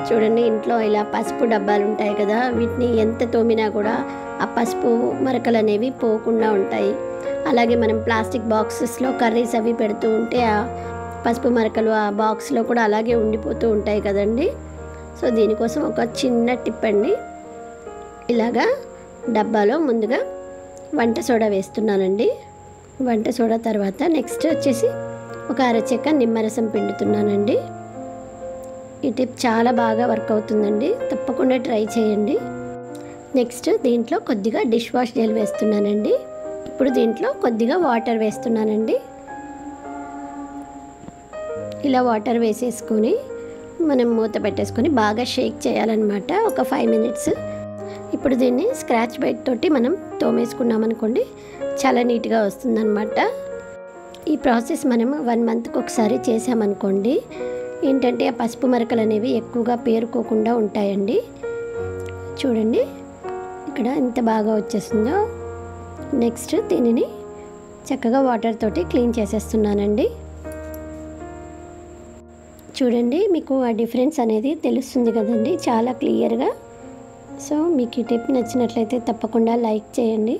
చూడండి ఇంట్లో ఇలా పసుపు డబ్బాలు ఉంటాయి కదా, వీటిని ఎంత తోమినా కూడా ఆ పసుపు మరకలు అనేవి పోకుండా ఉంటాయి. అలాగే మనం ప్లాస్టిక్ బాక్సెస్లో కర్రీస్ అవి పెడుతూ ఉంటే ఆ పసుపు మరకలు ఆ బాక్స్లో కూడా అలాగే ఉండిపోతూ ఉంటాయి కదండి. సో దీనికోసం ఒక చిన్న టిప్ అండి. ఇలాగా డబ్బాలో ముందుగా వంట సోడా వేస్తున్నానండి. వంట సోడా తర్వాత నెక్స్ట్ వచ్చేసి ఒక అరచెక్క నిమ్మరసం పిండుతున్నానండి. ఈ టిప్ చాలా బాగా వర్క్ అవుతుందండి, తప్పకుండా ట్రై చేయండి. నెక్స్ట్ దీంట్లో కొద్దిగా డిష్ వాష్ జెల్ వేస్తున్నానండి. ఇప్పుడు దీంట్లో కొద్దిగా వాటర్ వేస్తున్నానండి. ఇలా వాటర్ వేసేసుకొని మనం మూత పెట్టేసుకొని బాగా షేక్ చేయాలన్నమాట ఒక 5 మినిట్స్. ఇప్పుడు దీన్ని స్క్రాచ్ బైట్ తోటి మనం తోమేసుకున్నాం అనుకోండి, చాలా నీట్గా వస్తుందన్నమాట. ఈ ప్రాసెస్ మనం 1 మంత్కి ఒకసారి చేసామనుకోండి, ఏంటంటే ఆ పసుపు మరకలు అనేవి ఎక్కువగా పేరుకోకుండా ఉంటాయండి. చూడండి ఇక్కడ ఎంత బాగా వచ్చేసిందో. నెక్స్ట్ దీనిని చక్కగా వాటర్ తోటి క్లీన్ చేసేస్తున్నానండి. చూడండి మీకు ఆ డిఫరెన్స్ అనేది తెలుస్తుంది కదండి చాలా క్లియర్గా. సో మీకు ఈ టిప్ నచ్చినట్లయితే తప్పకుండా లైక్ చేయండి.